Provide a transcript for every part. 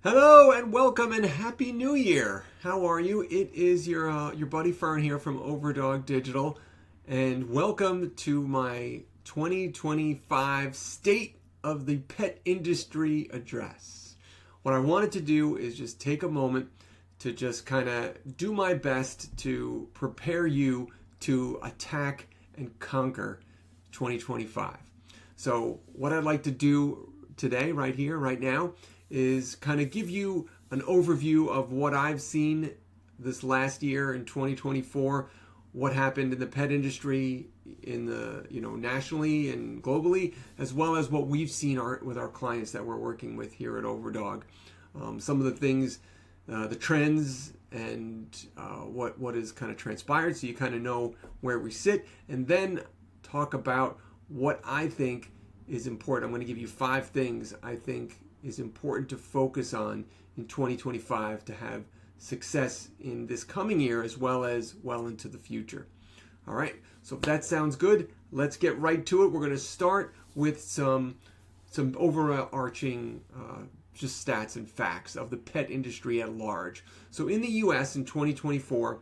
Hello and welcome and happy New Year. How are you? It is your buddy Fern here from OverDog Digital, and welcome to my 2025 State of the Pet Industry address. What I wanted to do is just take a moment to just kind of do my best to prepare you to attack and conquer 2025. So what I'd like to do today, right here, right now, is kind of give you an overview of what I've seen this last year in 2024, what happened in the pet industry in the nationally and globally, as well as what we've seen with our clients that we're working with here at OverDog. Some of the things, the trends, and what is kind of transpired, so you kind of know where we sit, and then talk about what I think is important. I'm going to give you 5 things I think is important to focus on in 2025 to have success in this coming year as well as well into the future. All right, so if that sounds good, let's get right to it. We're going to start with some overarching just stats and facts of the pet industry at large. So in the US in 2024,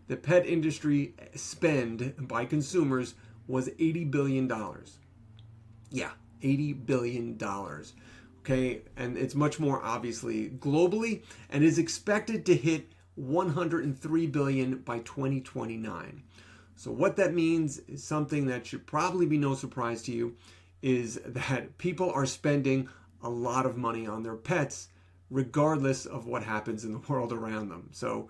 the pet industry spend by consumers was $80 billion. Yeah, $80 billion. Okay, and it's much more obviously globally, and is expected to hit 103 billion by 2029. So what that means is something that should probably be no surprise to you, is that people are spending a lot of money on their pets regardless of what happens in the world around them. So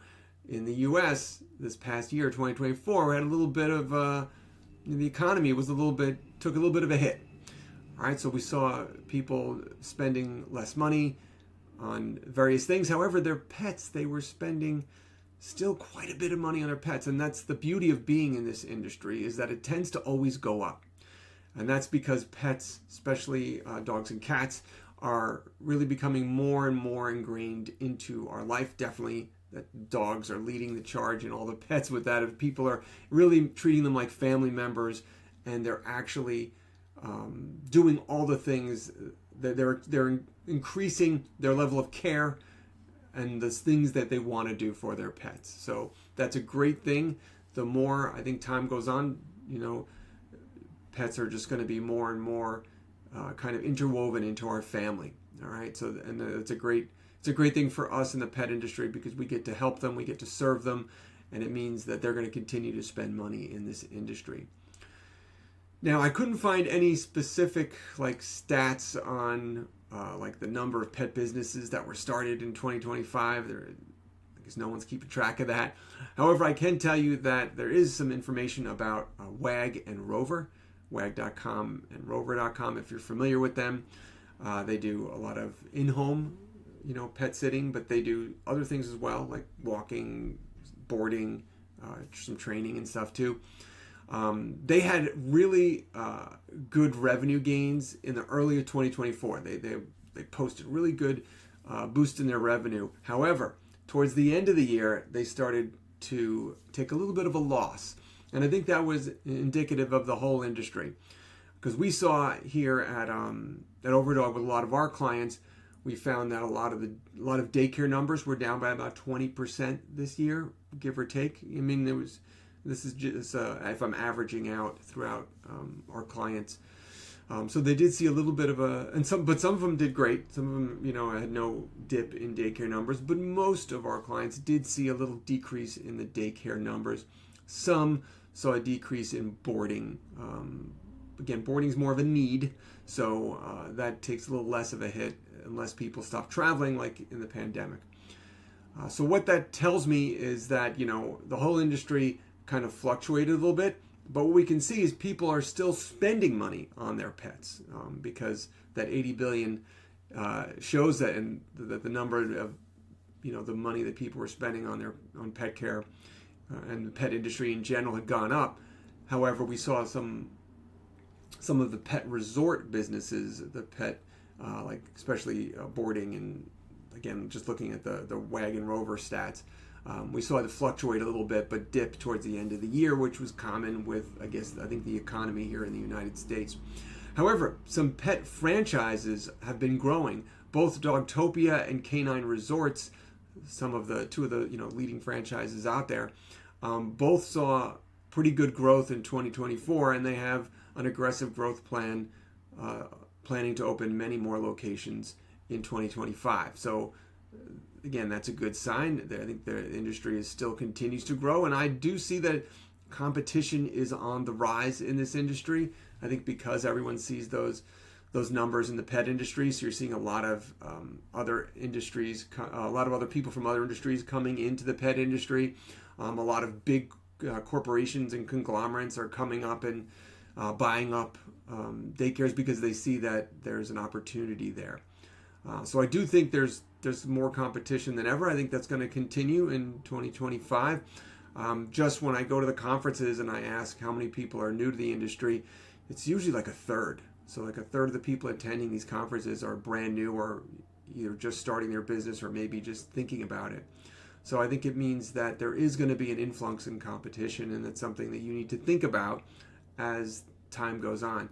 in the US this past year, 2024, we had a little bit of the economy took a little bit of a hit. All right, so we saw people spending less money on various things. However, their pets, they were spending still quite a bit of money on their pets. And that's the beauty of being in this industry, is that it tends to always go up. And that's because pets, especially dogs and cats, are really becoming more and more ingrained into our life. Definitely that dogs are leading the charge and all the pets with that. If people are really treating them like family members, and they're actually doing all the things that they're increasing their level of care and the things that they want to do for their pets. So that's a great thing. The more I think time goes on, pets are just going to be more and more kind of interwoven into our family. All right, so and it's a great thing for us in the pet industry, because we get to help them, we get to serve them, and it means that they're going to continue to spend money in this industry. Now, I couldn't find any specific stats on the number of pet businesses that were started in 2025. I guess no one's keeping track of that. However, I can tell you that there is some information about Wag and Rover, wag.com and rover.com, if you're familiar with them. They do a lot of in-home, pet sitting, but they do other things as well, like walking, boarding, some training and stuff too. They had really good revenue gains in the early of 2024. They posted really good boost in their revenue. However, towards the end of the year, they started to take a little bit of a loss. And I think that was indicative of the whole industry. Because we saw here at OverDog with a lot of our clients, we found that a lot of daycare numbers were down by about 20% this year, give or take. I mean, this is just if I'm averaging out throughout our clients. So they did see a little bit of but some of them did great. Some of them, had no dip in daycare numbers, but most of our clients did see a little decrease in the daycare numbers. Some saw a decrease in boarding. Again, boarding is more of a need, so that takes a little less of a hit unless people stop traveling like in the pandemic. So what that tells me is that, the whole industry kind of fluctuated a little bit, but what we can see is people are still spending money on their pets, because that 80 billion shows that, and that the number of the money that people were spending on pet care and the pet industry in general had gone up. However, we saw some of the pet resort businesses, the pet especially boarding, and again just looking at the Wag and Rover stats, we saw it fluctuate a little bit, but dip towards the end of the year, which was common with, I think the economy here in the United States. However, some pet franchises have been growing, both Dogtopia and Canine Resorts, two of the leading franchises out there, both saw pretty good growth in 2024, and they have an aggressive growth plan, planning to open many more locations in 2025. So again, that's a good sign. I think the industry still continues to grow, and I do see that competition is on the rise in this industry. I think because everyone sees those numbers in the pet industry, so you're seeing a lot of other industries, a lot of other people from other industries coming into the pet industry. A lot of big corporations and conglomerates are coming up and buying up daycares because they see that there's an opportunity there. So I do think there's more competition than ever. I think that's going to continue in 2025. Just when I go to the conferences and I ask how many people are new to the industry, it's usually like a third. So like a third of the people attending these conferences are brand new or either just starting their business or maybe just thinking about it. So I think it means that there is going to be an influx in competition, and that's something that you need to think about as time goes on.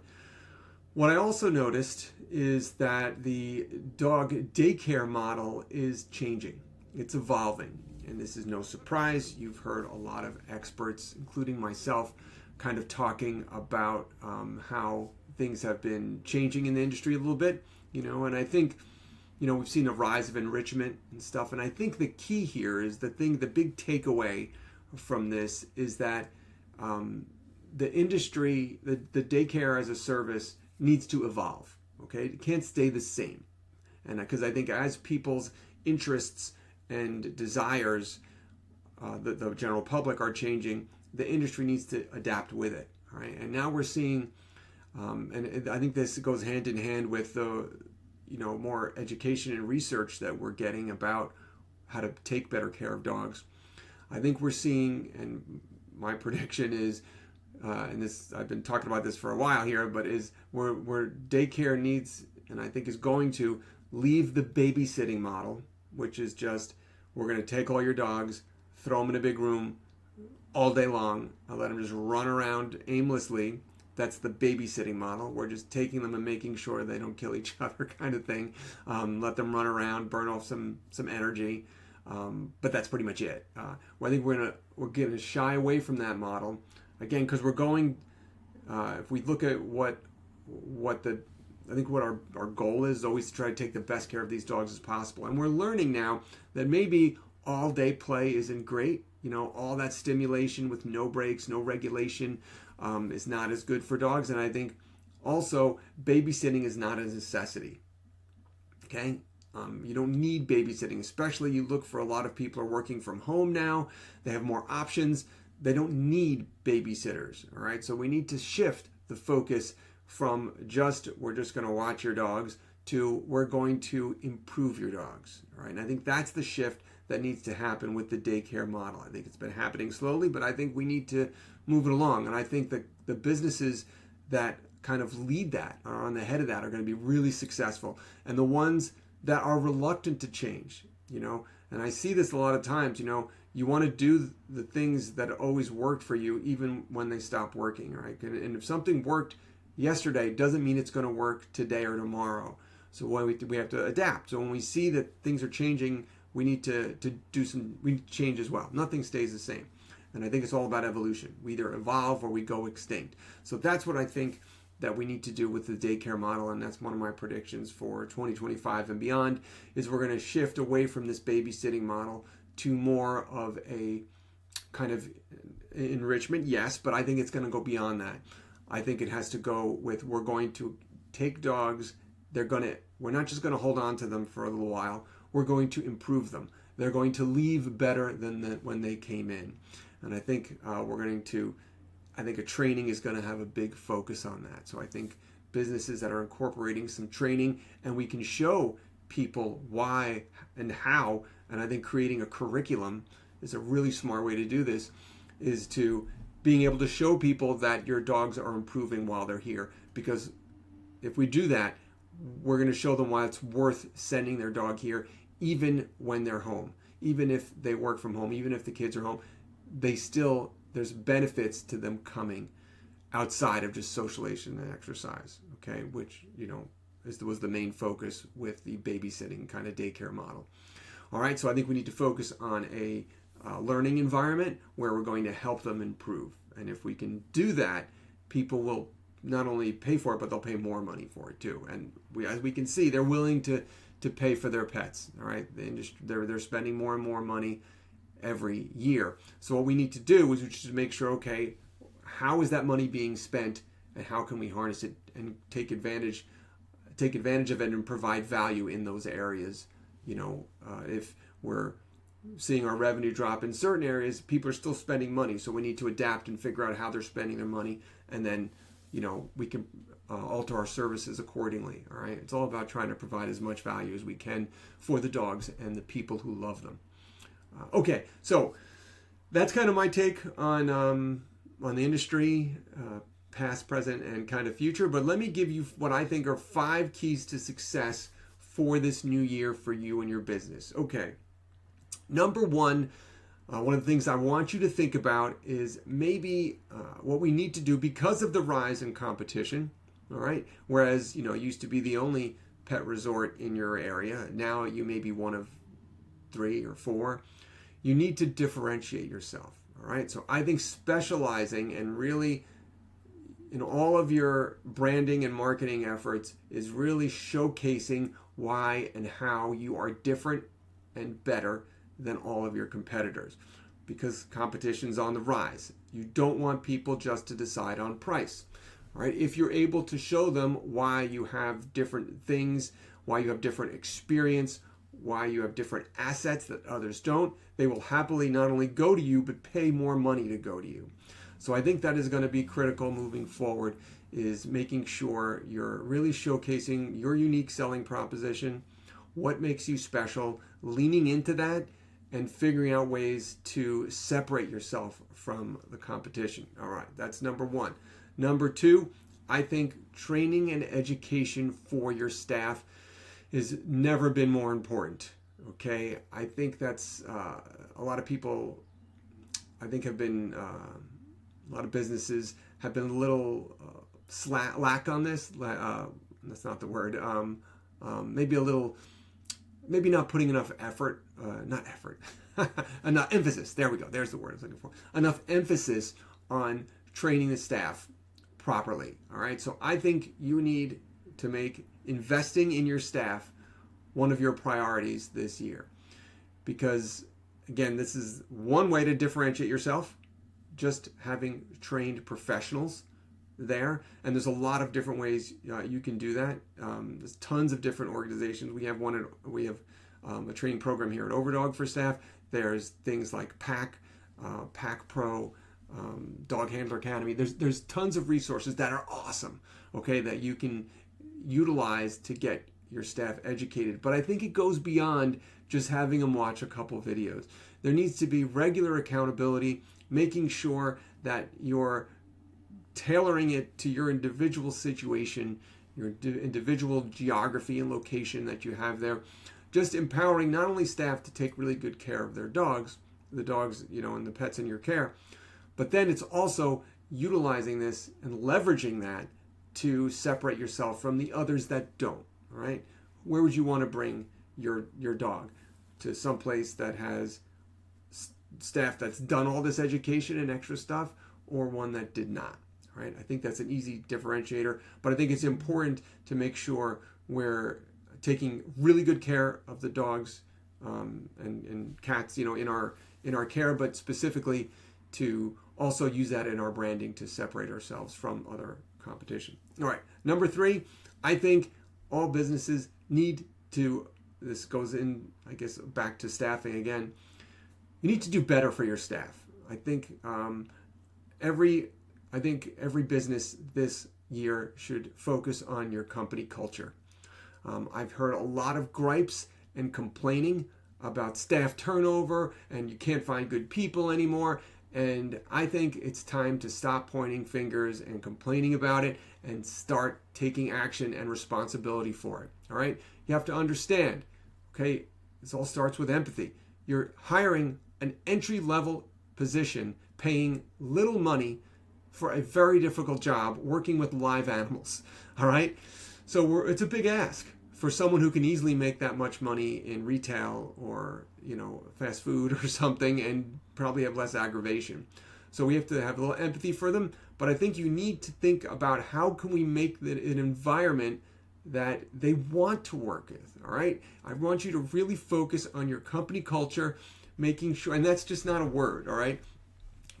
What I also noticed is that the dog daycare model is changing. It's evolving, and this is no surprise. You've heard a lot of experts, including myself, kind of talking about how things have been changing in the industry a little bit, and I think, we've seen a rise of enrichment and stuff, and I think the key here is the big takeaway from this is that the industry, the daycare as a service needs to evolve, okay? It can't stay the same, and because I think as people's interests and desires, the general public are changing, the industry needs to adapt with it, all right? And now we're seeing, and I think this goes hand in hand with the, more education and research that we're getting about how to take better care of dogs. I think we're seeing, and my prediction is, and this I've been talking about this for a while here, but is where daycare needs, and I think is going to leave the babysitting model, which is just we're going to take all your dogs, throw them in a big room all day long, and let them just run around aimlessly. That's the babysitting model. We're just taking them and making sure they don't kill each other, kind of thing. Let them run around, burn off some energy, but that's pretty much it. I think we're gonna shy away from that model again because we're going. If we look at I think what our goal is always to try to take the best care of these dogs as possible, and we're learning now that maybe all day play isn't great. All that stimulation with no breaks, no regulation. Is not as good for dogs, and I think also babysitting is not a necessity. Okay, you don't need babysitting, especially you look for a lot of people are working from home now. They have more options. They don't need babysitters. All right, so we need to shift the focus from we're just going to watch your dogs to we're going to improve your dogs. All right, and I think that's the shift that needs to happen with the daycare model. I think it's been happening slowly, but I think we need to move it along. And I think that the businesses that kind of lead that, are on the head of that, are going to be really successful. And the ones that are reluctant to change, and I see this a lot of times, you want to do the things that always worked for you, even when they stop working, right? And if something worked yesterday, doesn't mean it's going to work today or tomorrow. So we have to adapt. So when we see that things are changing, we need to change as well. Nothing stays the same. And I think it's all about evolution. We either evolve or we go extinct. So that's what I think that we need to do with the daycare model, and that's one of my predictions for 2025 and beyond, is we're going to shift away from this babysitting model to more of a kind of enrichment, yes, but I think it's going to go beyond that. I think it has to go with we're going to take dogs, we're not just going to hold on to them for a little while, we're going to improve them. They're going to leave better than when they came in. And I think I think a training is going to have a big focus on that. So I think businesses that are incorporating some training, and we can show people why and how, and I think creating a curriculum is a really smart way to do this, is to being able to show people that your dogs are improving while they're here. Because if we do that, we're going to show them why it's worth sending their dog here, even when they're home, even if they work from home, even if the kids are home. There's benefits to them coming outside of just socialization and exercise, okay? Which, was the main focus with the babysitting kind of daycare model. All right, so I think we need to focus on a learning environment where we're going to help them improve. And if we can do that, people will not only pay for it, but they'll pay more money for it too. And as we can see, they're willing to pay for their pets. All right, the industry, they're spending more and more money every year. So what we need to do is just make sure, okay, how is that money being spent, and how can we harness it and take advantage of it and provide value in those areas. If we're seeing our revenue drop in certain areas, people are still spending money, so we need to adapt and figure out how they're spending their money, and then we can alter our services accordingly. All right, it's all about trying to provide as much value as we can for the dogs and the people who love them. Okay, so that's kind of my take on the industry, past, present, and kind of future. But let me give you what I think are 5 keys to success for this new year for you and your business. Okay, number one of the things I want you to think about is maybe what we need to do because of the rise in competition. All right, whereas it used to be the only pet resort in your area, now you may be one of 3 or 4. You need to differentiate yourself. All right, so I think specializing and really in all of your branding and marketing efforts is really showcasing why and how you are different and better than all of your competitors, because competition's on the rise. You don't want people just to decide on price. All right, if you're able to show them why you have different things, why you have different experience, why you have different assets that others don't, they will happily not only go to you, but pay more money to go to you. So I think that is going to be critical moving forward, is making sure you're really showcasing your unique selling proposition, what makes you special, leaning into that, and figuring out ways to separate yourself from the competition. All right, that's number one. Number two, I think training and education for your staff has never been more important. Okay, I think that's a lot of people, I think have been, a lot of businesses have been a little lack on this. That's not the word. Maybe not putting enough effort, enough emphasis. There we go. There's the word I was looking for. Enough emphasis on training the staff properly. All right. So I think you need to make investing in your staff one of your priorities this year, because again, this is one way to differentiate yourself, just having trained professionals there. And there's a lot of different ways you can do that. There's tons of different organizations. We have a training program here at OverDog for staff. There's things like PAC Pro, Dog Handler Academy. There's tons of resources that are awesome, okay, that you can utilize to get your staff educated. But I think it goes beyond just having them watch a couple videos. There needs to be regular accountability, making sure that you're tailoring it to your individual situation, your individual geography and location that you have there. Just empowering not only staff to take really good care of their dogs, and the pets in your care, but then it's also utilizing this and leveraging that to separate yourself from the others that don't. All right, where would you want to bring your dog? To some place that has staff that's done all this education and extra stuff, or one that did not. All right, I think that's an easy differentiator, but I think it's important to make sure we're taking really good care of the dogs and cats, in our care, but specifically to also use that in our branding to separate ourselves from other competition. All right, number 3, I think all businesses need to, this goes in, I guess, back to staffing again, you need to do better for your staff. I think every business this year should focus on your company culture. I've heard a lot of gripes and complaining about staff turnover and you can't find good people anymore. And I think it's time to stop pointing fingers and complaining about it and start taking action and responsibility for it. All right? You have to understand, okay, this all starts with empathy. You're hiring an entry-level position, paying little money for a very difficult job, working with live animals. All right? So it's a big ask for someone who can easily make that much money in retail or, fast food or something, and probably have less aggravation. So we have to have a little empathy for them, but I think you need to think about how can we make an environment that they want to work with. All right, I want you to really focus on your company culture, making sure, and that's just not a word. All right,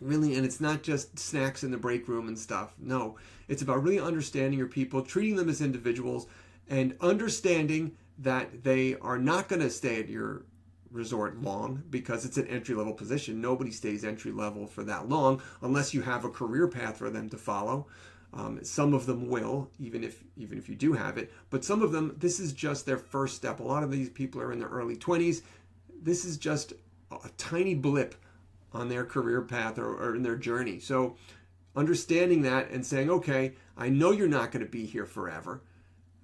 really, and it's not just snacks in the break room and stuff. No, it's about really understanding your people, treating them as individuals, and understanding that they are not going to stay at your resort long because it's an entry-level position. Nobody stays entry-level for that long unless you have a career path for them to follow. Some of them will, even if you do have it, but some of them, this is just their first step. A lot of these people are in their early 20s. This is just a tiny blip on their career path or in their journey. So understanding that and saying, okay, I know you're not going to be here forever.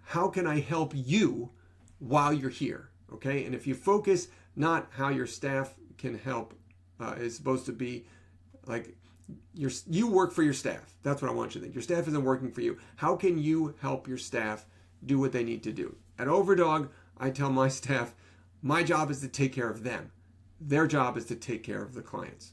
How can I help you while you're here? Okay, and if you focus not how your staff can help, is supposed to be like you work for your staff. That's what I want you to think. Your staff isn't working for you. How can you help your staff do what they need to do? At OverDog, I tell my staff, my job is to take care of them. Their job is to take care of the clients.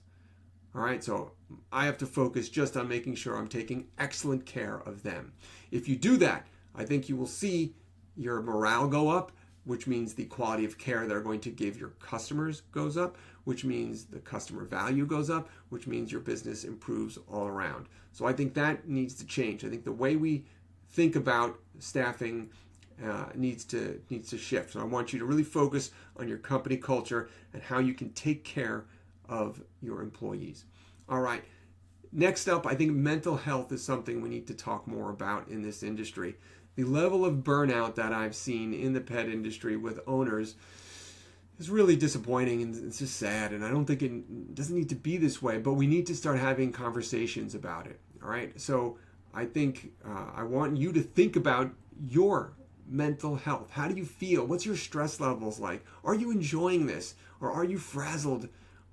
All right, so I have to focus just on making sure I'm taking excellent care of them. If you do that, I think you will see your morale go up, which means the quality of care they're going to give your customers goes up, which means the customer value goes up, which means your business improves all around. So I think that needs to change. I think the way we think about staffing needs to shift. So I want you to really focus on your company culture and how you can take care of your employees. All right. Next up, I think mental health is something we need to talk more about in this industry. The level of burnout that I've seen in the pet industry with owners is really disappointing, and it's just sad, and I don't think it doesn't need to be this way, but we need to start having conversations about it. All right, so I think I want you to think about your mental health. How do you feel? What's your stress levels like? Are you enjoying this, or are you frazzled?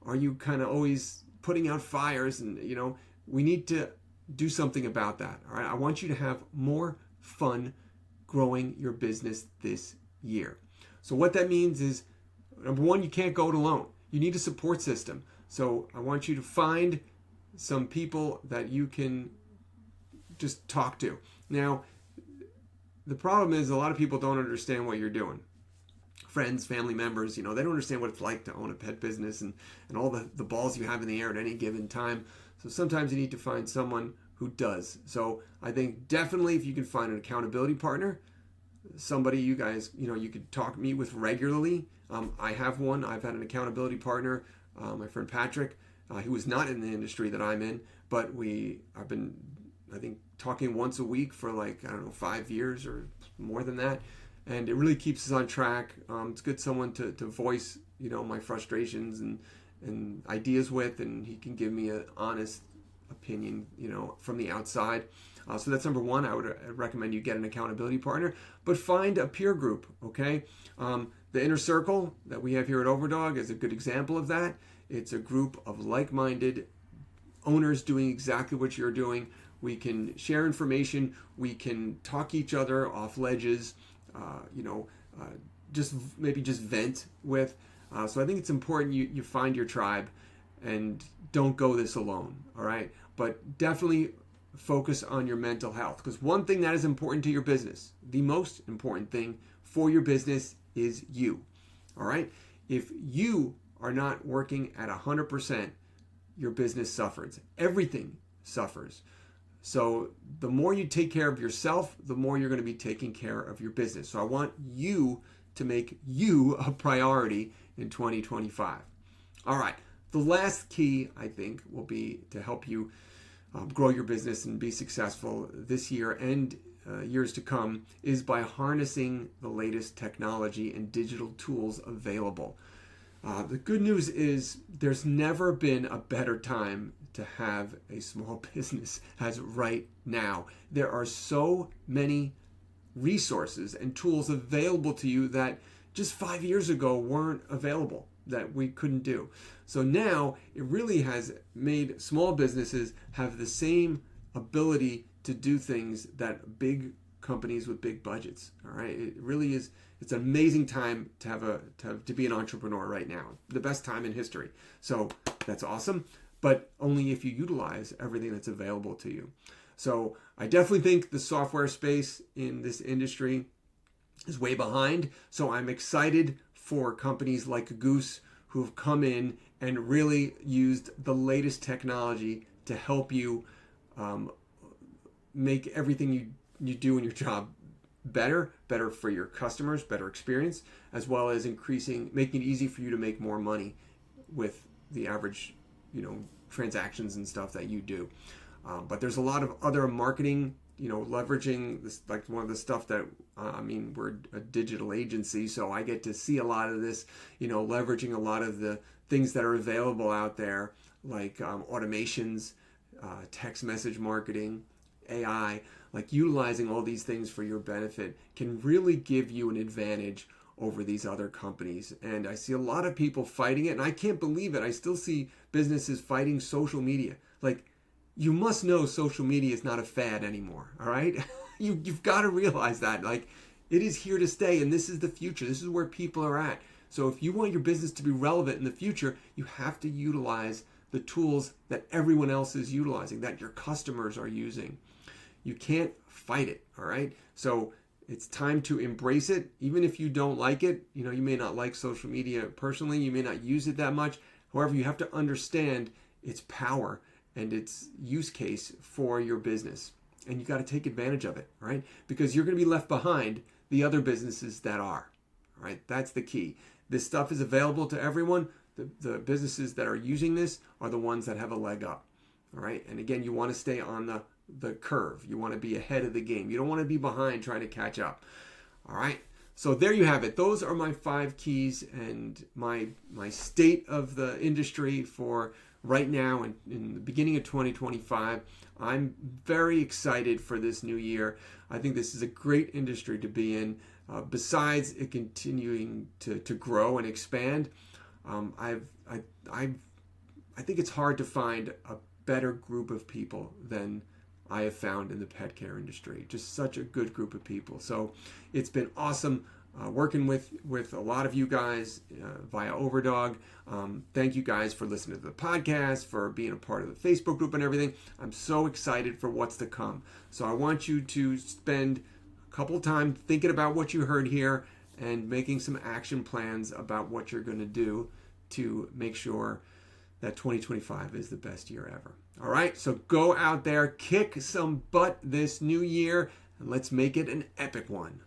Are you kind of always putting out fires? And we need to do something about that. All right, I want you to have more fun growing your business this year. So what that means is, number one, you can't go it alone. You need a support system. So I want you to find some people that you can just talk to. Now, the problem is a lot of people don't understand what you're doing. Friends, family members, they don't understand what it's like to own a pet business and all the balls you have in the air at any given time. So sometimes you need to find someone who does. So I think definitely if you can find an accountability partner, somebody you guys, you could meet with regularly. I have one. I've had an accountability partner, my friend Patrick, who is not in the industry that I'm in, but I've been, I think, talking once a week for 5 years or more than that. And it really keeps us on track. It's good someone to voice, my frustrations and ideas with, and he can give me an honest opinion, from the outside. So that's number one. I would recommend you get an accountability partner, but find a peer group, okay? The Inner Circle that we have here at OverDog is a good example of that. It's a group of like-minded owners doing exactly what you're doing. We can share information. We can talk each other off ledges, just vent with. So I think it's important you find your tribe and don't go this alone, all right? But definitely focus on your mental health, because one thing that is important to your business, the most important thing for your business is you, all right? If you are not working at 100%, your business suffers. Everything suffers. So the more you take care of yourself, the more you're going to be taking care of your business. So I want you to make you a priority in 2025. All right. The last key, I think, will be to help you grow your business and be successful this year and years to come is by harnessing the latest technology and digital tools available. The good news is there's never been a better time to have a small business as right now. There are so many resources and tools available to you that just 5 years ago weren't available, that we couldn't do. So now it really has made small businesses have the same ability to do things that big companies with big budgets. All right, it really is. It's an amazing time to be an entrepreneur right now. The best time in history. So that's awesome, but only if you utilize everything that's available to you. So I definitely think the software space in this industry is way behind. So I'm excited for companies like Goose who have come in and really used the latest technology to help you make everything you do in your job better for your customers, better experience, as well as making it easy for you to make more money with the average, transactions and stuff that you do. But there's a lot of other marketing, leveraging this, like one of the stuff that, we're a digital agency, so I get to see a lot of this, leveraging a lot of the things that are available out there, like automations, text message marketing, AI, like utilizing all these things for your benefit can really give you an advantage over these other companies. And I see a lot of people fighting it, and I can't believe it. I still see businesses fighting social media. Like, you must know social media is not a fad anymore, all right? You've got to realize that. Like, it is here to stay, and this is the future. This is where people are at. So if you want your business to be relevant in the future, you have to utilize the tools that everyone else is utilizing, that your customers are using. You can't fight it, all right? So it's time to embrace it. Even if you don't like it, you may not like social media personally, you may not use it that much. However, you have to understand its power and its use case for your business. And you got to take advantage of it, right? Because you're going to be left behind the other businesses that are, all right? That's the key. This stuff is available to everyone. The businesses that are using this are the ones that have a leg up, all right? And again, you want to stay on the curve. You want to be ahead of the game. You don't want to be behind trying to catch up. All right. So there you have it. Those are my 5 keys and my state of the industry for right now and in the beginning of 2025. I'm very excited for this new year. I think this is a great industry to be in. Besides it continuing to grow and expand, I think it's hard to find a better group of people than I have found in the pet care industry. Just such a good group of people. So it's been awesome working with a lot of you guys via OverDog. Thank you guys for listening to the podcast, for being a part of the Facebook group and everything. I'm so excited for what's to come. So I want you to spend a couple time thinking about what you heard here and making some action plans about what you're going to do to make sure that 2025 is the best year ever. All right, so go out there, kick some butt this new year, and let's make it an epic one.